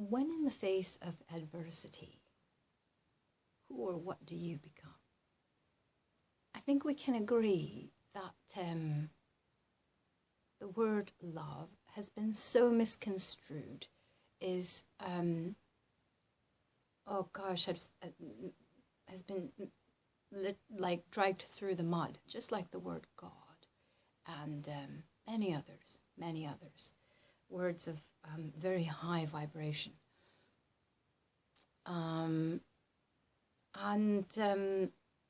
when in the face of adversity, who or what do you become? I think we can agree that the word love has been so misconstrued, is, oh gosh, has been like dragged through the mud, just like the word God and many others, words of very high vibration.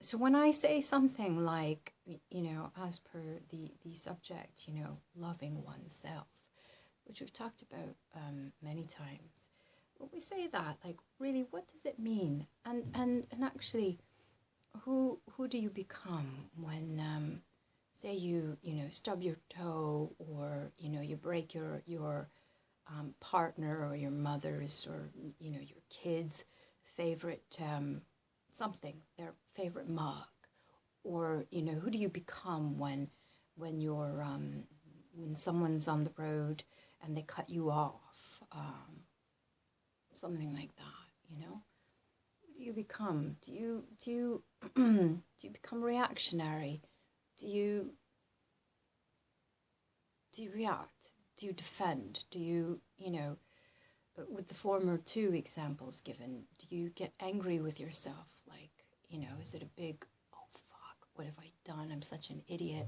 So when I say something like, as per the subject, loving oneself, which we've talked about many times, when we say that, like, really, what does it mean? And actually, who do you become when, say you stub your toe, or you break your partner or your mother's or your kids' favorite something, their favorite mug, or who do you become when you're when someone's on the road and they cut you off, something like that, Who do you become? Do you do you become reactionary? Do you react? Do you defend? Do you with the former two examples given, do you get angry with yourself? Like, is it a big, oh fuck, what have I done? I'm such an idiot.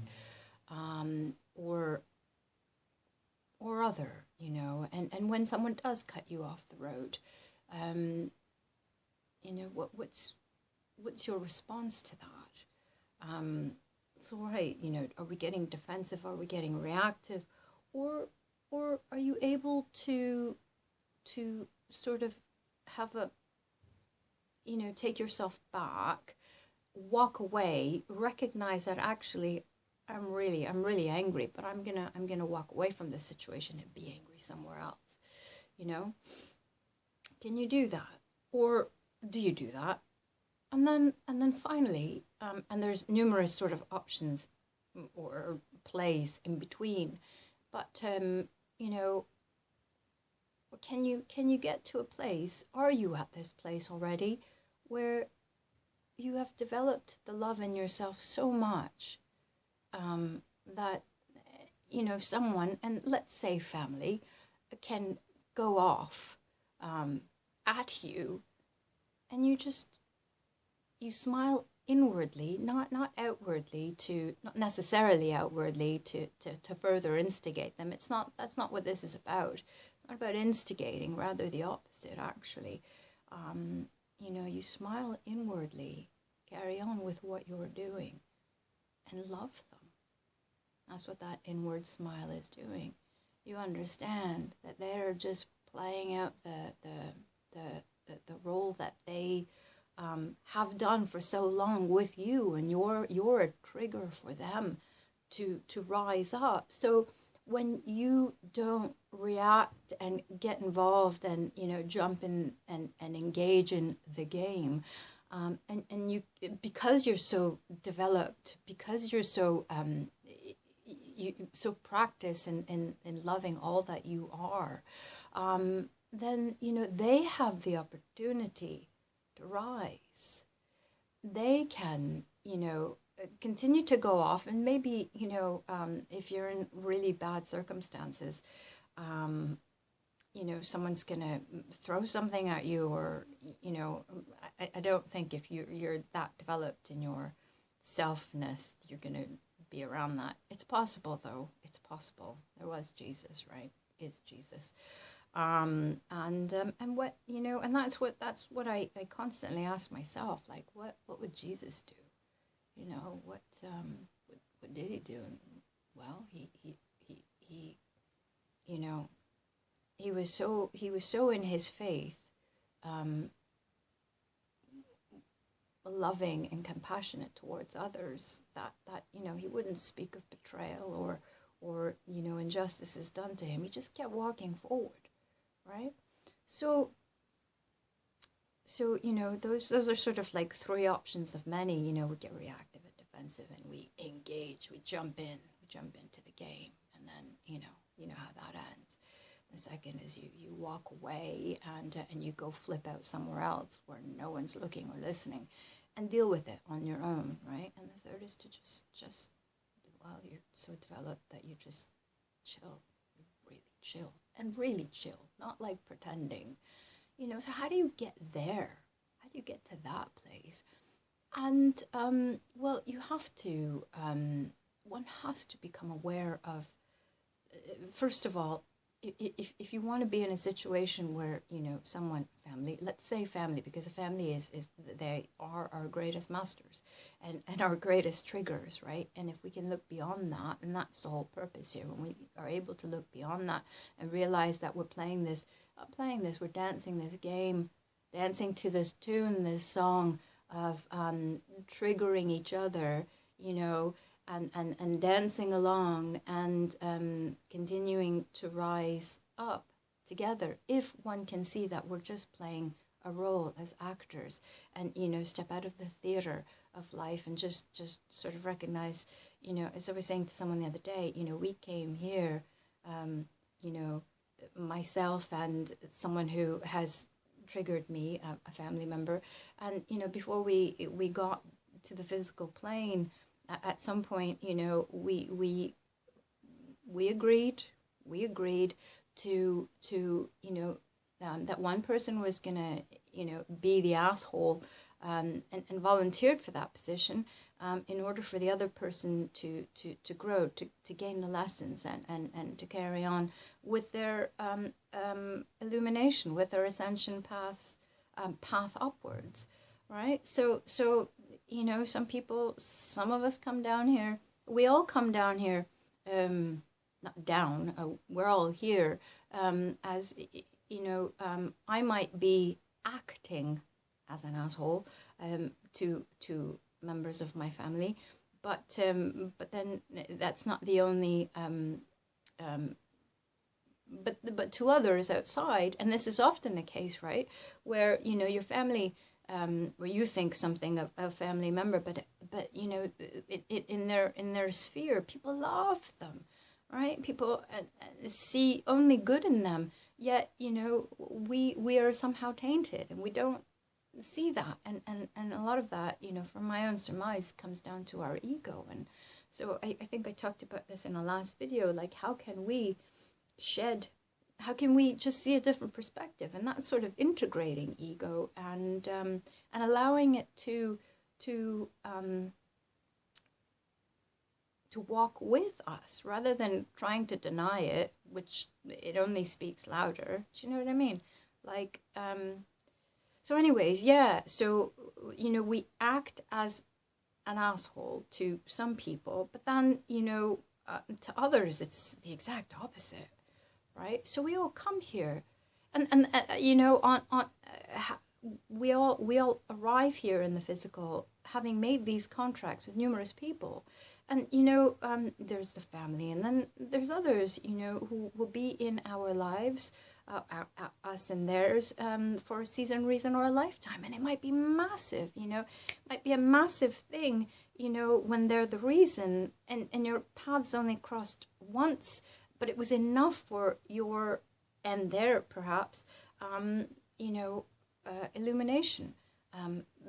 Or other, and when someone does cut you off the road, what's your response to that? It's all right, are we getting defensive? Are we getting reactive? Or are you able to sort of have a, take yourself back, walk away, recognize that actually I'm really angry, but I'm gonna walk away from this situation and be angry somewhere else. Can you do that? Or do you do that? And then finally, and there's numerous sort of options or plays in between, but can you get to a place? Are you at this place already where you have developed the love in yourself so much that someone, and let's say family, can go off at you, and you smile inwardly, not outwardly, not necessarily outwardly to further instigate them. That's not what this is about. It's not about instigating, rather the opposite, actually. You smile inwardly, carry on with what you're doing, and love them. That's what that inward smile is doing. You understand that they're just playing out the role that they have done for so long with you, and you're a trigger for them to rise up. So when you don't react and get involved and jump in and engage in the game, and you, because you're so developed, because you're so so practiced in loving all that you are, then they have the opportunity to rise. They can continue to go off, and maybe if you're in really bad circumstances, someone's gonna throw something at you, or I don't think if you're that developed in your selfness you're gonna be around that. It's possible, though. It's possible. There was Jesus, right? Is Jesus. And what and that's what I constantly ask myself, like, what would Jesus do? What did he do? Well, he was so in his faith, loving and compassionate towards others, that he wouldn't speak of betrayal or injustices done to him. He just kept walking forward, right? So those are sort of like three options of many. We get reactive and defensive, and we engage, we jump into the game, and then you know how that ends. The second is you walk away and you go flip out somewhere else where no one's looking or listening, and deal with it on your own, right? And the third is to just well, you're so developed that you just chill, really chill, not like pretending, So how do you get there? How do you get to that place? And well, you have to. One has to become aware of. First of all, if you want to be in a situation where someone, family, let's say family, because a family is they are our greatest masters and our greatest triggers, right? And if we can look beyond that, and that's the whole purpose here, when we are able to look beyond that and realize that we're we're dancing this game, dancing to this tune, this song of triggering each other, and dancing along and continuing to rise up together. If one can see that we're just playing a role as actors, and step out of the theater of life and just sort of recognize, as I was saying to someone the other day, we came here, myself and someone who has triggered me, a family member, and before we got to the physical plane, at some point, we agreed to that one person was gonna be the asshole, and volunteered for that position, in order for the other person to grow, to gain the lessons and to carry on with their illumination, with their ascension path upwards, right? So some of us come down here, we all come down here, not down, we're all here, as I might be acting as an asshole to members of my family, but then that's not the only but to others outside, and this is often the case, right, where your family, where you think something of a family member, but in their sphere, people love them, right? People see only good in them, yet we are somehow tainted, and we don't see that, and a lot of that, from my own surmise, comes down to our ego. And so I think I talked about this in a last video, like how can we just see a different perspective, and that's sort of integrating ego and allowing it to walk with us, rather than trying to deny it, which it only speaks louder. Do you know what I mean? Like, so anyways, yeah, so, we act as an asshole to some people, but then, to others, it's the exact opposite, right? So we all come here, and we all arrive here in the physical, having made these contracts with numerous people, and there's the family, and then there's others, who will be in our lives, us and theirs, for a season, reason, or a lifetime, and it might be massive, might be a massive thing, when they're the reason, and your paths only crossed once, but it was enough for your and their, perhaps, illumination,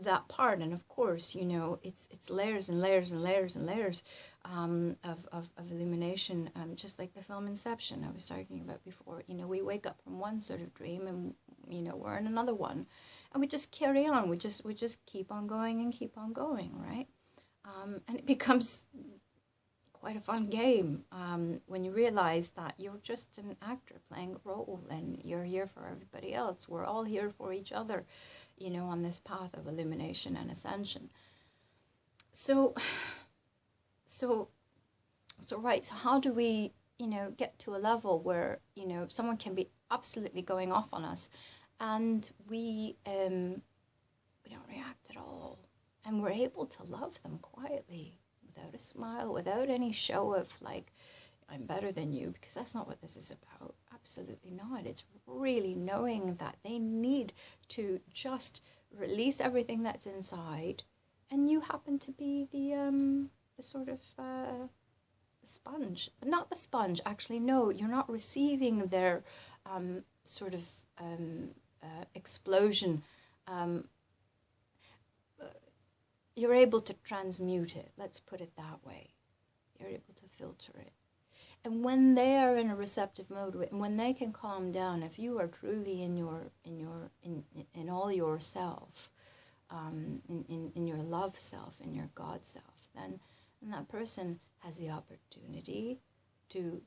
that part. And of course, it's layers and layers and layers and layers, of illumination, just like the film Inception I was talking about before. We wake up from one sort of dream, and we're in another one, and we just carry on. We just keep on going and keep on going, right? And it becomes quite a fun game, when you realize that you're just an actor playing a role, and you're here for everybody else. We're all here for each other, on this path of illumination and ascension. So right, so how do we, get to a level where, someone can be absolutely going off on us, and we don't react at all, and we're able to love them quietly, without a smile, without any show of like, I'm better than you, because that's not what this is about. Absolutely not. It's really knowing that they need to just release everything that's inside, and you happen to be the sort of sponge. Not the sponge, actually, no, you're not receiving their sort of explosion. Um, you're able to transmute it, let's put it that way. You're able to filter it. And when they are in a receptive mode, when they can calm down, if you are truly in all yourself, in your love self, in your God self, then that person has the opportunity to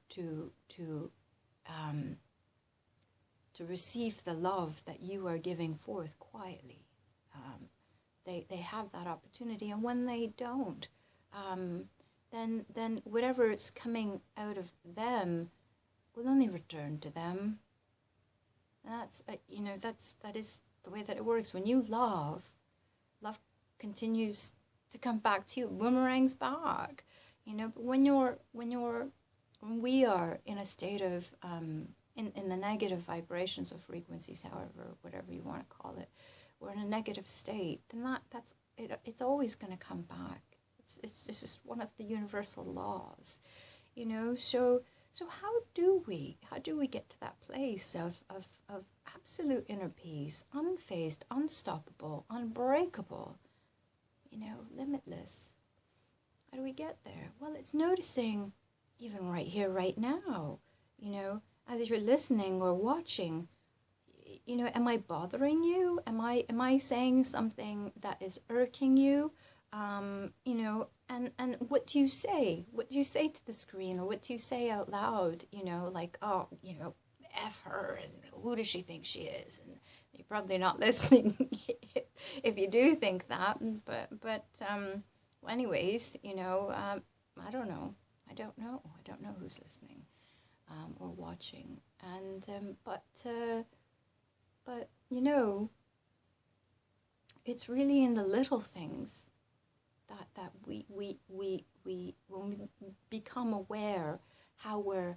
receive the love that you are giving forth quietly. They have that opportunity, and when they don't, then whatever is coming out of them will only return to them. And that's that is the way that it works. When you love continues to come back to you, boomerangs back. But when we are in a state of in the negative vibrations or frequencies, however, whatever you want to call it, we're in a negative state, then that's it. It's always going to come back. It's just one of the universal laws, So how do we get to that place of absolute inner peace, unfazed, unstoppable, unbreakable, limitless? How do we get there? Well, it's noticing, even right here, right now, as you're listening or watching, am I bothering you? Am I saying something that is irking you? And what do you say? What do you say to the screen, or what do you say out loud? Like, oh, F her, and who does she think she is? And you're probably not listening if you do think that. But well, anyways, I don't know. I don't know who's listening or watching. And but it's really in the little things that we when we become aware how we're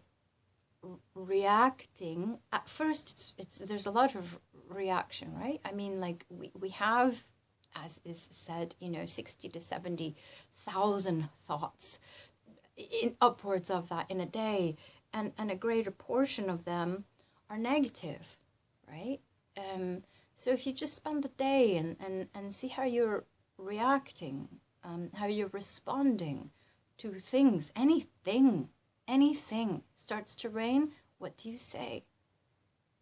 reacting. At first, there's a lot of reaction, right? I mean, like we have, as is said, 60 to 70,000 thoughts, in upwards of that in a day, and a greater portion of them are negative, right? So if you just spend a day and see how you're reacting, how you're responding to things, anything starts to rain, what do you say?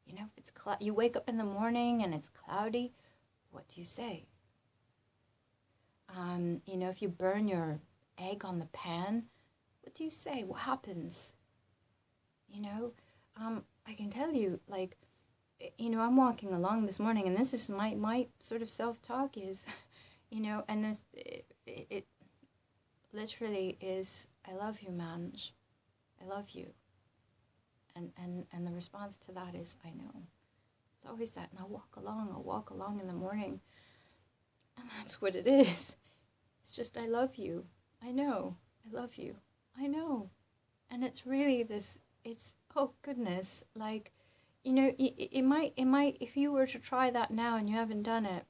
If it's you wake up in the morning and it's cloudy, what do you say? If you burn your egg on the pan, what do you say? What happens? I can tell you, like, I'm walking along this morning, and this is my sort of self-talk is, and this, it literally is, I love you, Manj. I love you. And the response to that is, I know. It's always that, and I'll walk along in the morning, and that's what it is. It's just, I love you. I know. I love you. I know. And it's really this, it's, oh goodness, like, it might, if you were to try that now and you haven't done it,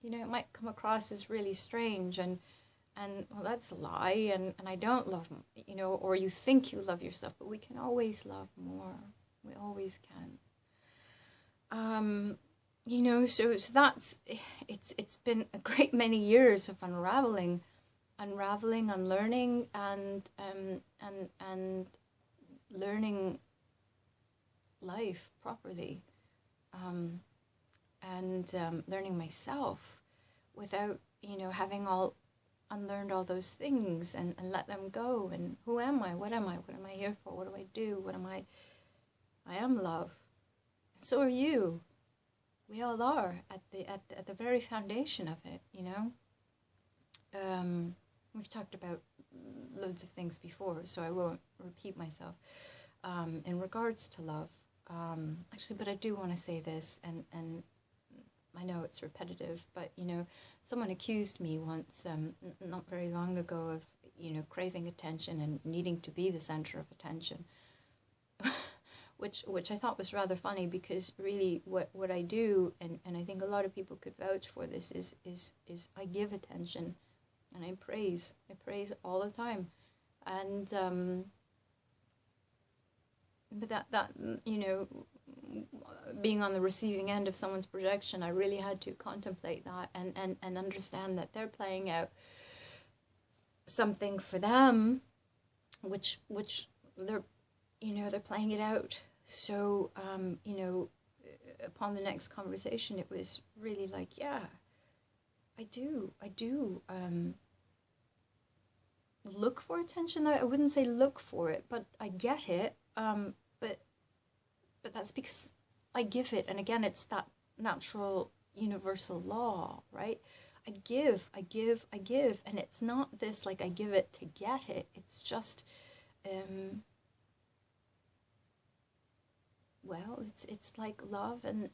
it might come across as really strange and well, that's a lie, and I don't love, or you think you love yourself, but we can always love more. We always can. So that's, it's been a great many years of unraveling, unlearning, and learning life properly, and learning myself without, having unlearned all those things and let them go. And who am I? What am I? What am I here for? What do I do? What am I? I am love. So are you. We all are at the very foundation of it, We've talked about loads of things before, so I won't repeat myself in regards to love. Actually, but I do want to say this, and I know it's repetitive, but, someone accused me once, not very long ago, of, craving attention and needing to be the center of attention, which I thought was rather funny, because really what I do, and I think a lot of people could vouch for this, is I give attention, and I praise all the time. And but that you know, being on the receiving end of someone's projection, I really had to contemplate that and understand that they're playing out something for them, which they're, you know, they're playing it out. So you know, upon the next conversation, it was really like, yeah, I do look for attention. I wouldn't say look for it, but I get it. But that's because I give it. And again, it's that natural universal law, right? I give. And it's not this like I give it to get it. It's just, well, it's like love and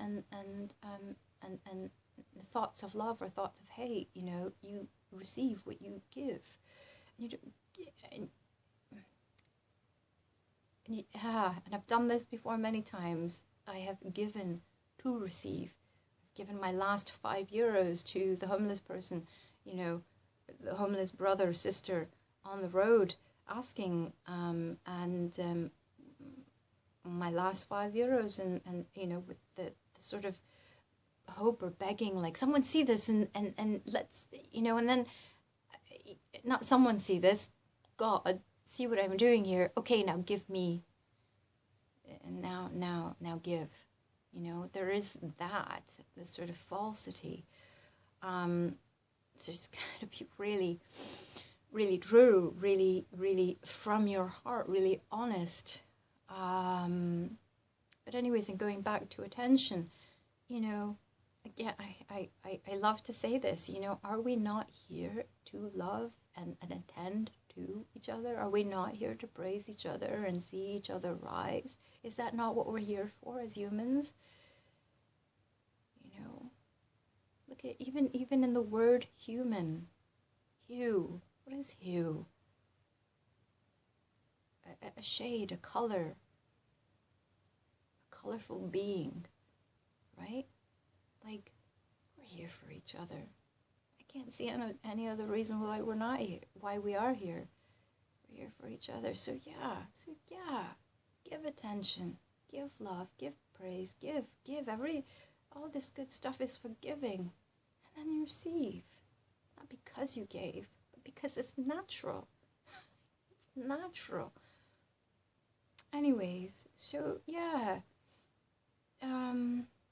thoughts of love or thoughts of hate. You know, you receive what you give. You do, and yeah, and I've done this before many times. I have given to receive. I've given my last €5 to the homeless person, you know, the homeless brother, sister on the road asking, my last €5 and you know, with the sort of hope or begging, like, someone see this and let's, you know, and then not someone see this, God, see what I'm doing here. Okay, now give me. And now give. You know, there is that, this sort of falsity. So it's got to be really, really true, really, really from your heart, really honest. But anyways, and going back to attention, you know, again, I love to say this, you know, are we not here to love and attend to each other? Are we not here to praise each other and see each other rise? Is that not what we're here for as humans? You know, look at even in the word human, hue. What is hue? A shade, a color, a colorful being, right? Like, we're here for each other. I can't see any other reason why we're not here, why we are here. We're here for each other. So yeah, give attention, give love, give praise, give all this good stuff is for giving. And then you receive. Not because you gave, but because it's natural. It's natural. Anyways, so yeah.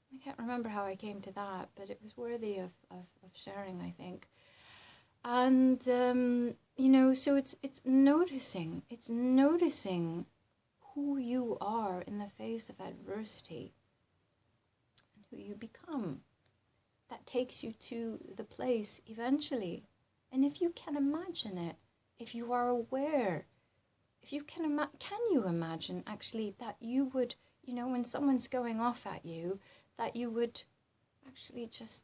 I can't remember how I came to that, but it was worthy of sharing, I think. And you know, so it's noticing who you are in the face of adversity and who you become. That takes you to the place eventually. And if you can imagine it, if you are aware, if you can you imagine actually that you would, you know, when someone's going off at you, that you would actually just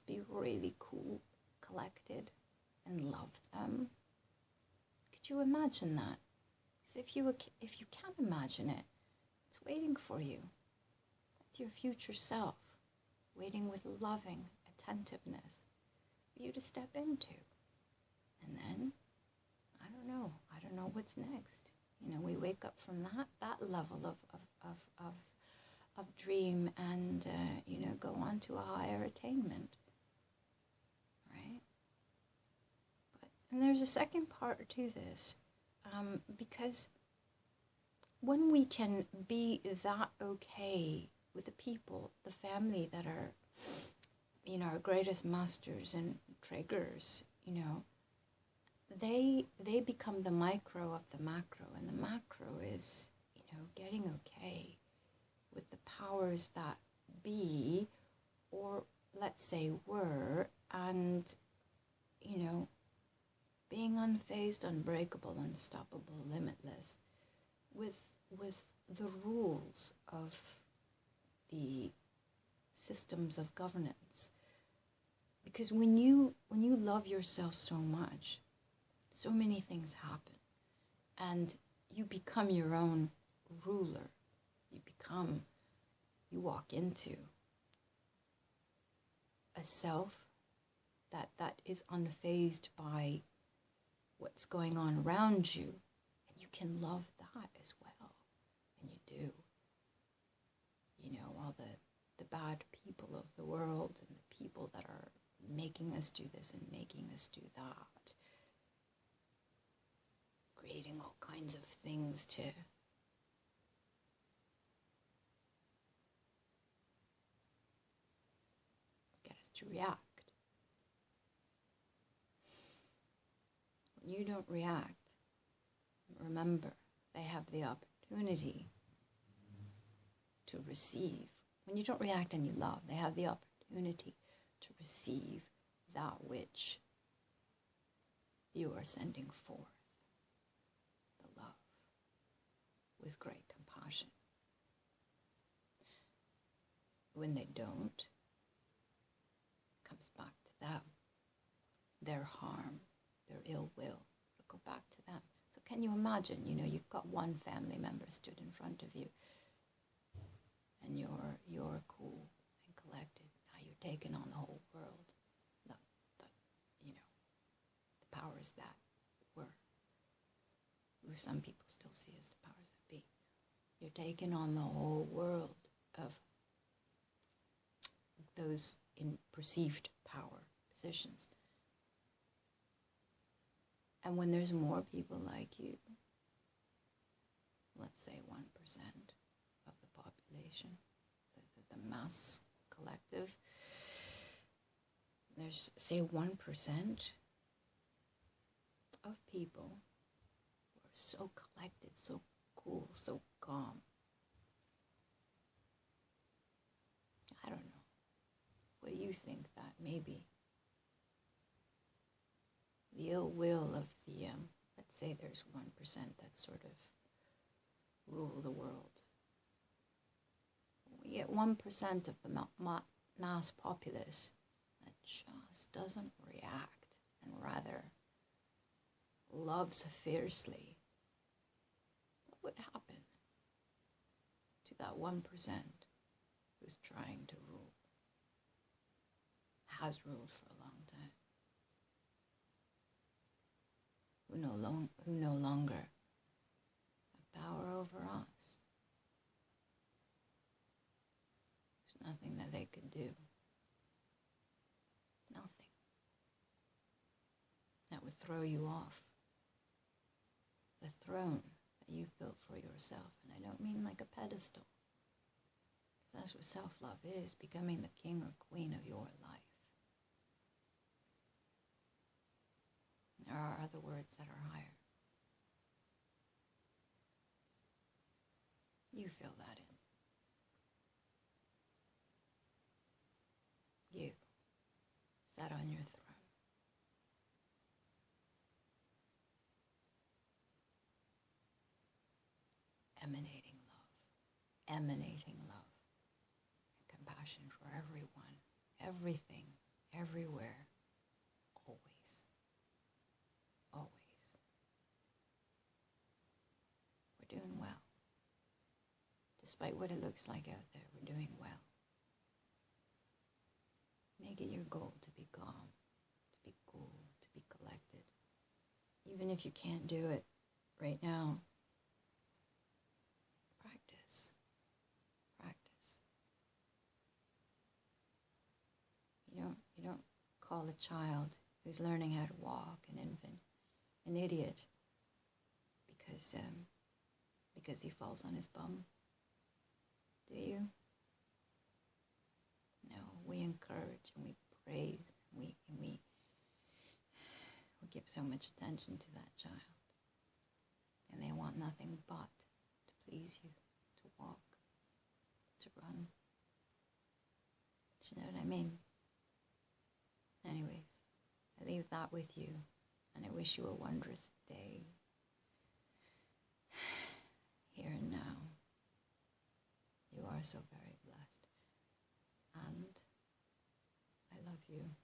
be really cool, collected, and love them? Could you imagine that? Because if you can imagine it, it's waiting for you. That's your future self, waiting with loving attentiveness for you to step into. And then, I don't know what's next. You know, we wake up from that level of dream and, you know, go on to a higher attainment, right? And there's a second part to this, because when we can be that okay with the people, the family that are, you know, our greatest masters and triggers, you know, they become the micro of the macro, and the macro is, you know, getting okay with the powers that be, or let's say were, and, you know, being unfazed, unbreakable, unstoppable, limitless, with the rules of the systems of governance. Because when you love yourself so much, so many things happen, and you become your own ruler. You walk into a self that is unfazed by what's going on around you, you can love that as well. And you do. You know, all the bad people of the world and the people that are making us do this and making us do that, creating all kinds of things to get us to react. When you don't react, remember, they have the opportunity to receive. When you don't react and you love, they have the opportunity to receive that which you are sending forth, the love, with great compassion. When they don't, it comes back to them, their harm, their ill will. It'll go back to them. So can you imagine, you know, you've got one family member stood in front of you, and you're cool and collected. Now you're taking on the whole world. You know, the powers that were, who some people still see as the powers that be. You're taking on the whole world of those in perceived power positions. And when there's more people like you, let's say 1% of the population, the mass collective, there's, say, 1% of people who are so collected, so cool, so calm. I don't know. What do you think that maybe the ill will of the, let's say there's 1% that sort of rule the world. We get 1% of the mass populace that just doesn't react and rather loves fiercely. What would happen to that 1% who's trying to rule, has ruled for a long time, who no longer have power over us? There's nothing that they could do. Nothing. That would throw you off the throne that you've built for yourself. And I don't mean like a pedestal. Because that's what self-love is, becoming the king or queen of your life. There are other words that are higher. You fill that in. You, sat on your throne. Emanating love and compassion for everyone, everything, everywhere, always. Always. We're doing well. Despite what it looks like out there, we're doing well. Make it your goal to be calm, to be cool, to be collected. Even if you can't do it right now, practice. Practice. You don't call a child who's learning how to walk, an infant, an idiot because he falls on his bum. Do you? No, we encourage and we praise and we give so much attention to that child. And they want nothing but to please you, to walk, to run. Do you know what I mean? Anyways, I leave that with you, and I wish you a wondrous day, here and now. You are so very blessed, and I love you.